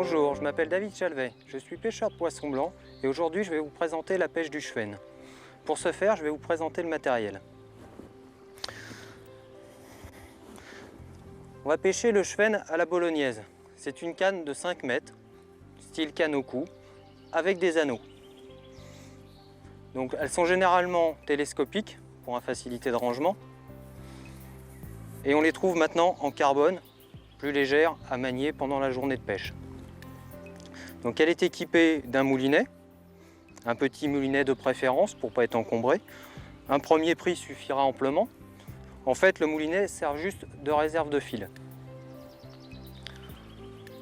Bonjour, je m'appelle David Chalvet, je suis pêcheur de poisson blanc et aujourd'hui je vais vous présenter la pêche du chevenne. Pour ce faire, je vais vous présenter le matériel. On va pêcher le chevenne à la bolognaise. C'est une canne de 5 mètres, style canne au cou, avec des anneaux. Donc elles sont généralement télescopiques pour une facilité de rangement. Et on les trouve maintenant en carbone, plus légères à manier pendant la journée de pêche. Donc elle est équipée d'un moulinet, un petit moulinet de préférence pour ne pas être encombré. Un premier prix suffira amplement. En fait, le moulinet sert juste de réserve de fil.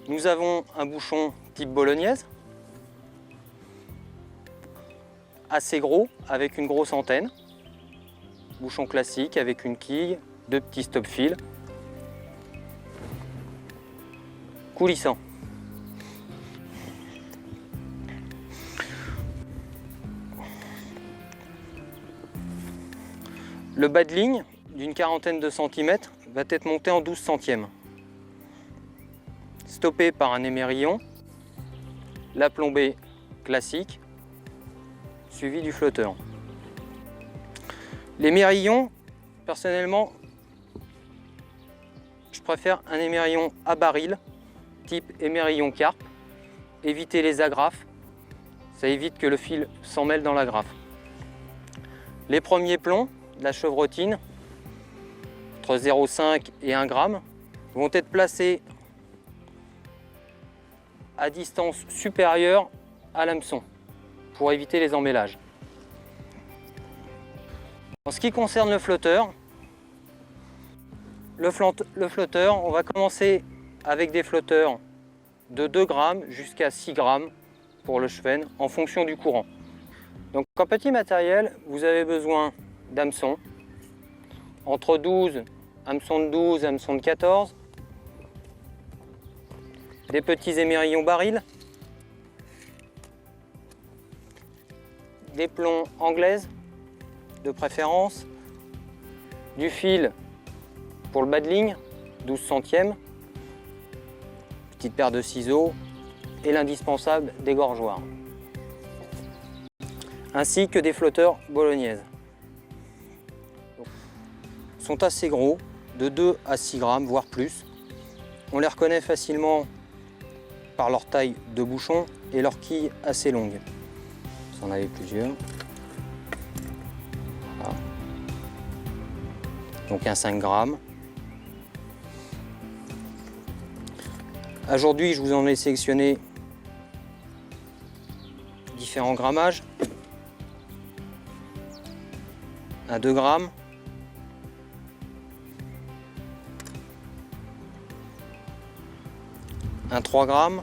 Nous avons un bouchon type bolognaise, assez gros avec une grosse antenne. Bouchon classique avec une quille, deux petits stop-fils, coulissant. Le bas de ligne d'une quarantaine de centimètres va être monté en 12 centièmes. Stoppé par un émerillon, la plombée classique, suivi du flotteur. L'émerillon, personnellement, je préfère un émerillon à baril, type émerillon carpe. Éviter les agrafes, ça évite que le fil s'en mêle dans l'agrafe. Les premiers plombs de la chevrotine, entre 0,5 et 1 g, vont être placés à distance supérieure à l'hameçon pour éviter les emmêlages. En ce qui concerne le flotteur, on va commencer avec des flotteurs de 2 g jusqu'à 6 g pour le chevenne en fonction du courant. Donc en petit matériel, vous avez besoin d'hameçons, entre 12, hameçons de 12, hameçons de 14, des petits émerillons barils, des plombs anglaises de préférence, du fil pour le bas de ligne, 12 centièmes, petite paire de ciseaux et l'indispensable dégorgeoir, ainsi que des flotteurs bolognaises. Ils sont assez gros, de 2 à 6 g, voire plus. On les reconnaît facilement par leur taille de bouchon et leur quille assez longue. Vous en avez plusieurs. Voilà. Donc un 5 g. Aujourd'hui, je vous en ai sélectionné différents grammages. Un 2 g, un 3 g,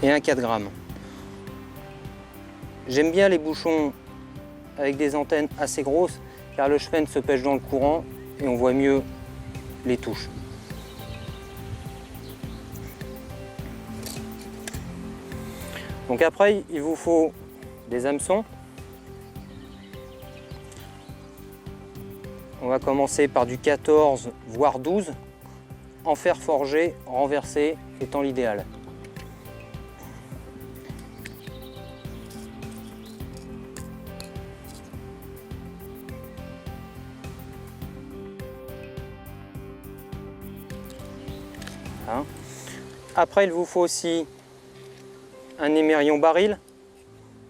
et un 4 g. J'aime bien les bouchons avec des antennes assez grosses car le chevenne se pêche dans le courant et on voit mieux les touches. Donc après, il vous faut des hameçons. On va commencer par du 14 voire 12 en fer forgé, renversé étant l'idéal. Hein. Après, il vous faut aussi un émerillon baril.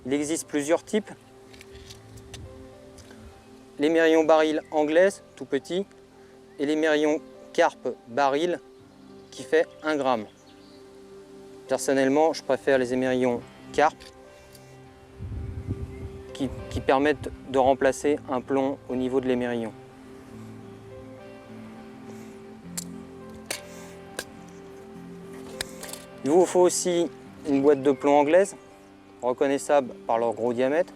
Il existe plusieurs types. L'émerillon baril anglaise, tout petit, et l'émerillon carpe baril qui fait 1 g. Personnellement, je préfère les émerillons carpe qui permettent de remplacer un plomb au niveau de l'émerillon. Il vous faut aussi une boîte de plomb anglaise, reconnaissable par leur gros diamètre.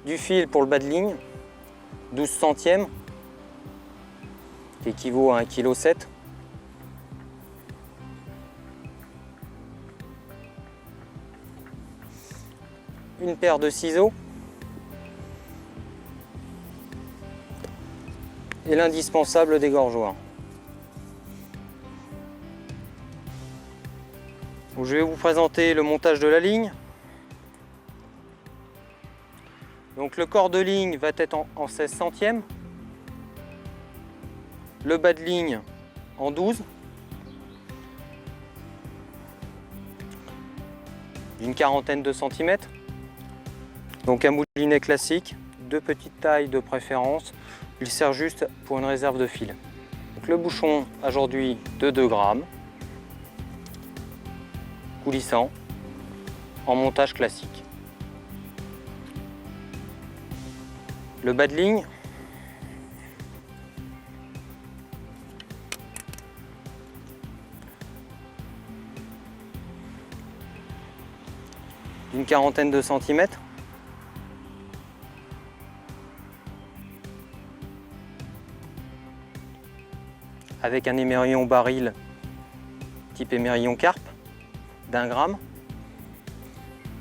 Du fil pour le bas de ligne, 12 centièmes, qui équivaut à 1,7 kg. une paire de ciseaux et l'indispensable dégorgeoir. Donc, je vais vous présenter le montage de la ligne. Donc le corps de ligne va être en 16 centièmes, le bas de ligne en 12, d'une quarantaine de centimètres. Donc un moulinet classique, de petite taille de préférence, il sert juste pour une réserve de fil. Donc le bouchon aujourd'hui de 2 grammes, coulissant, en montage classique. Le bas de ligne, d'une quarantaine de centimètres. Avec un émerillon baril type émerillon carpe d'1 gramme.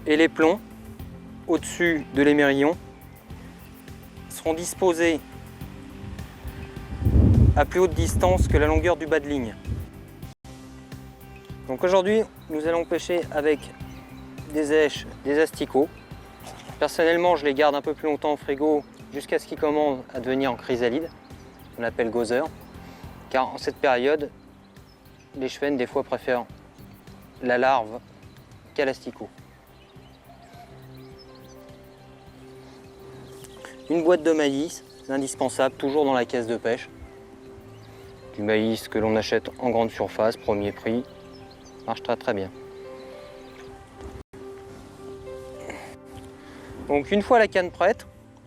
Et les plombs au-dessus de l'émerillon seront disposés à plus haute distance que la longueur du bas de ligne. Donc aujourd'hui, nous allons pêcher avec des èches, des asticots. Personnellement, je les garde un peu plus longtemps au frigo jusqu'à ce qu'ils commencent à devenir en chrysalide. On l'appelle gozer, car en cette période, les chevennes des fois préfèrent la larve qu'à l'asticot. Une boîte de maïs, indispensable, toujours dans la caisse de pêche. Du maïs que l'on achète en grande surface, premier prix, marche très bien. Donc une fois la canne prête,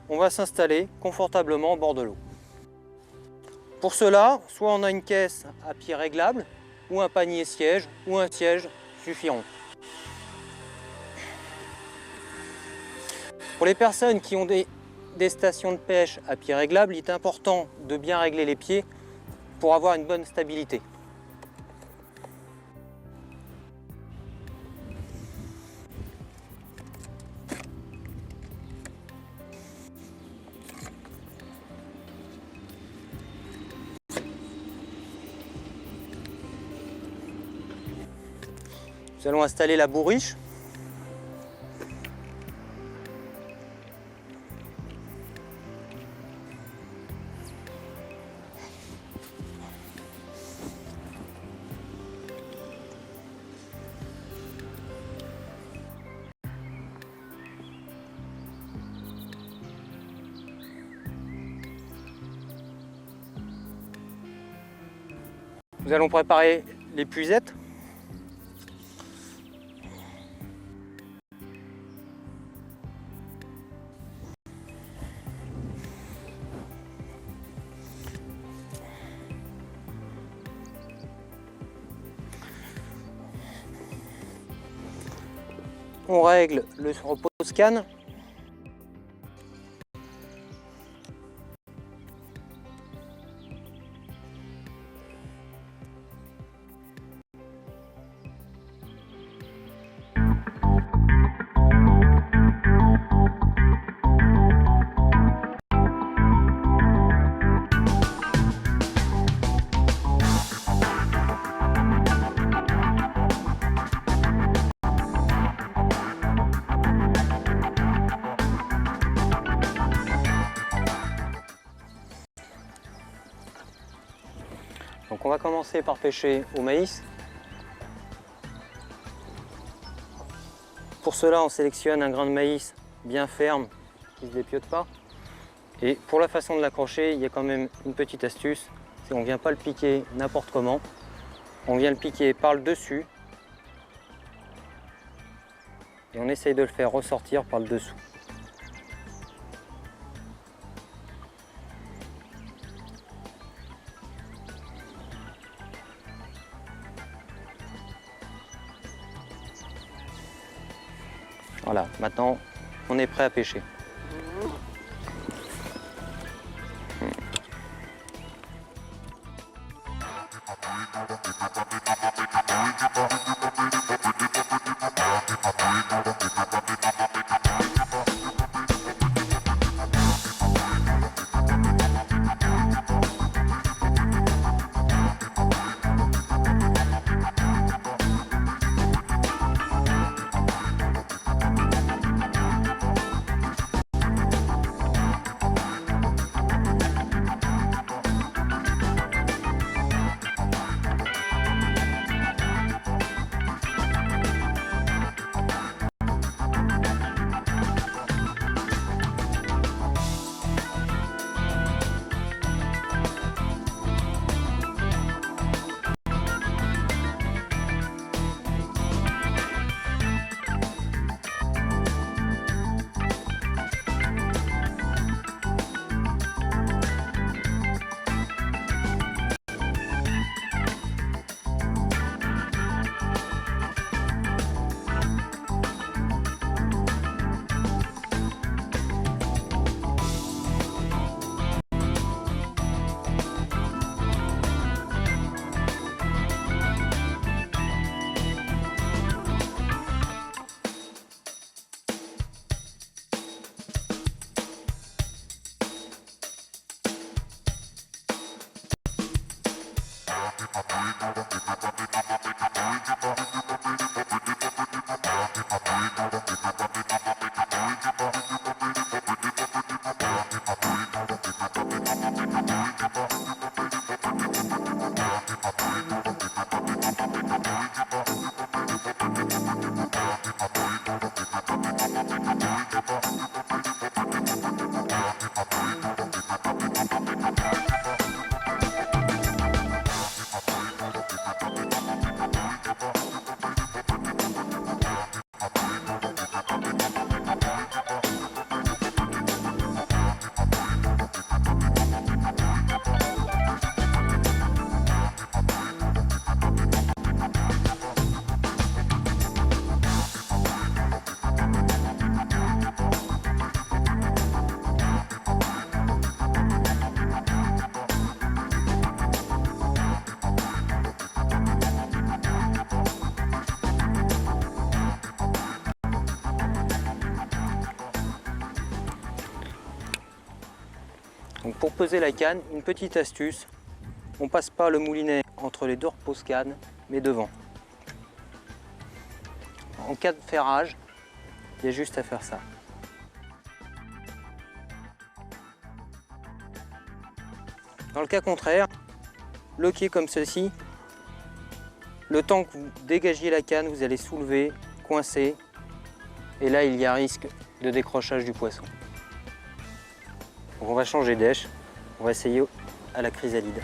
on va s'installer confortablement au bord de l'eau. Pour cela, soit on a une caisse à pied réglable, ou un panier siège, ou un siège suffiront. Pour les personnes qui ont des stations de pêche à pied réglable, il est important de bien régler les pieds pour avoir une bonne stabilité. Nous allons installer la bourriche. Nous allons préparer les puisettes. On règle le repose-canne. Donc on va commencer par pêcher au maïs. Pour cela, on sélectionne un grain de maïs bien ferme qui ne se dépiote pas. Et pour la façon de l'accrocher, il y a quand même une petite astuce. C'est qu'on ne vient pas le piquer n'importe comment. On vient le piquer par le dessus. Et on essaye de le faire ressortir par le dessous. Voilà, maintenant on est prêt à pêcher. Donc pour peser la canne, une petite astuce, on passe pas le moulinet entre les deux repose-cannes, mais devant. En cas de ferrage, il y a juste à faire ça. Dans le cas contraire, bloqué comme ceci, le temps que vous dégagiez la canne, vous allez soulever, coincer, et là il y a un risque de décrochage du poisson. Donc on va changer d'èche, on va essayer à la chrysalide.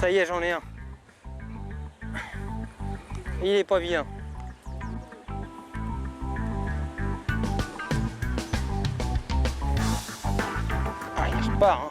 Ça y est, j'en ai un. Il est pas bien. Ah, il repart, hein.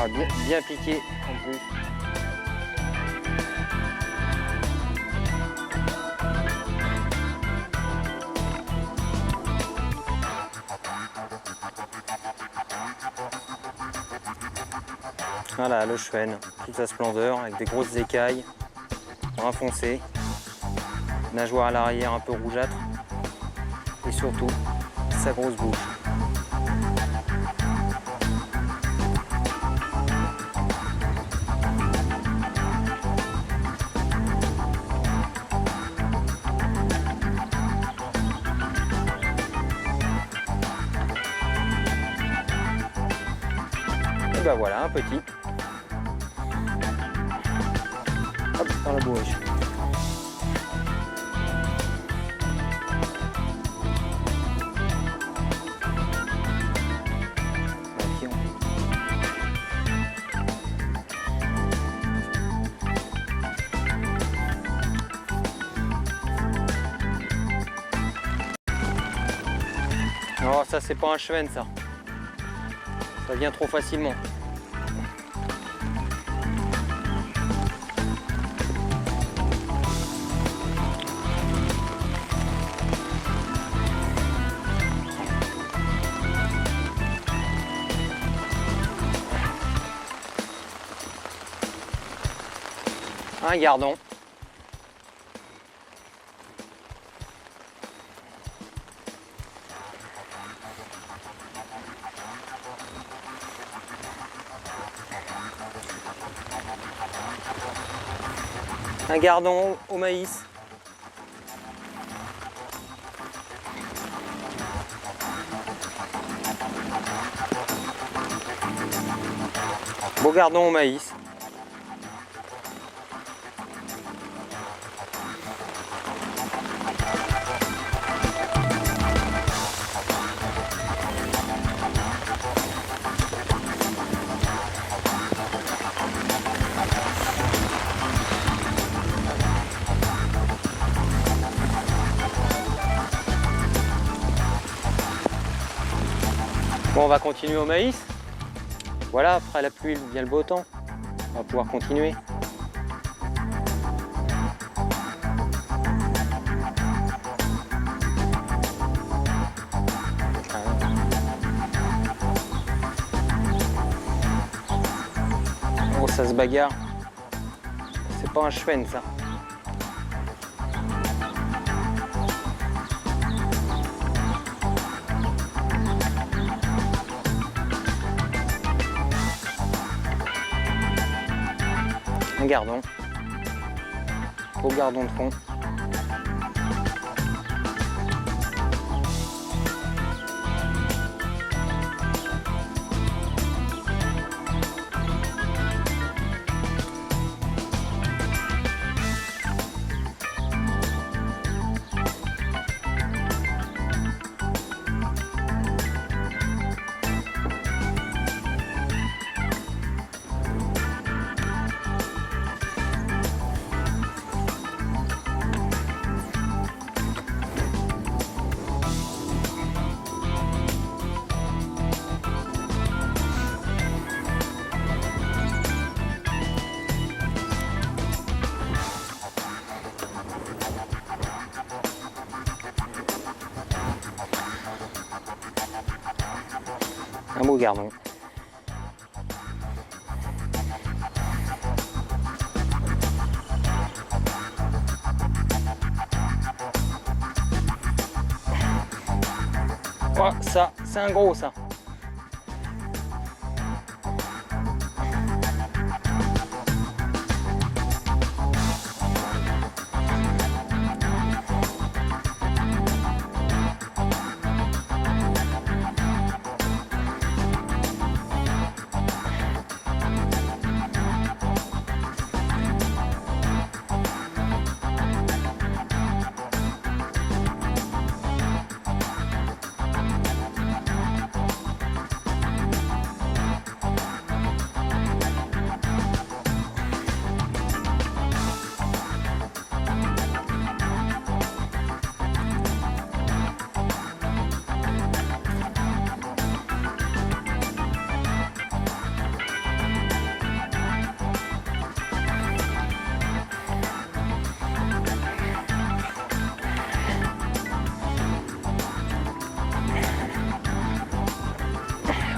Ah, bien piqué en plus. Voilà le chouenne, toute sa splendeur avec des grosses écailles, brun foncé, nageoire à l'arrière un peu rougeâtre et surtout sa grosse bouche. Et ben voilà, un petit. Hop, dans la bourriche. Oh, ça c'est pas un cheven ça. Ça vient trop facilement. Un gardon. Un gardon au maïs. Beau gardon au maïs. Bon, on va continuer au maïs. Voilà, après la pluie vient le beau temps. On va pouvoir continuer. Oh, ça se bagarre. C'est pas un cheven ça. Un gardon, beau gardon de fond. Un beau gardon. Oh, ça, c'est un gros ça.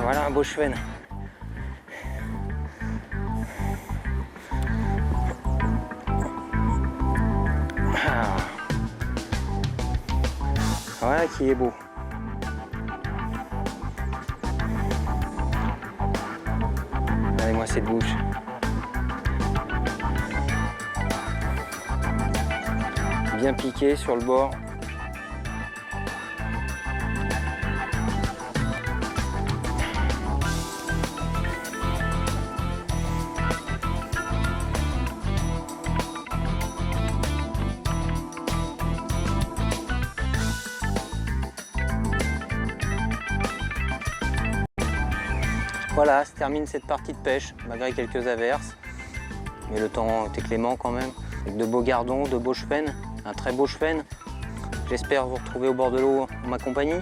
Voilà un beau cheven. Ah. Voilà qui est beau. Regardez-moi cette bouche. Bien piqué sur le bord. Voilà, se termine cette partie de pêche, malgré quelques averses. Mais le temps était clément quand même. Avec de beaux gardons, de beaux cheven, un très beau cheven. J'espère vous retrouver au bord de l'eau en ma compagnie.